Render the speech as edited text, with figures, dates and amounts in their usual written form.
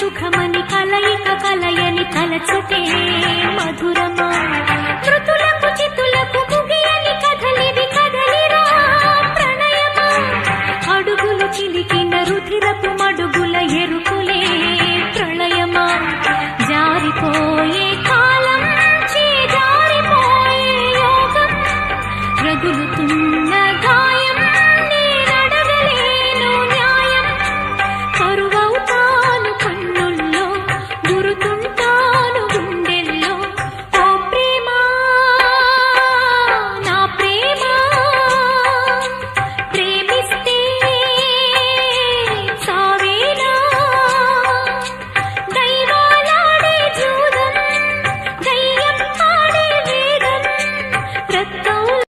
సుఖమని కలయిక కలయని తలచుటే మధురమా మృతులకు చితులకు ముగియని కదలిది కదలిరా ప్రణయమా అడుగులు చిలికిన రుధిరపు మడుగుల ఎరుకులే ప్రళయమా జారిపోయే కాలం జారిపోయే యోగం రగులుతున్నగా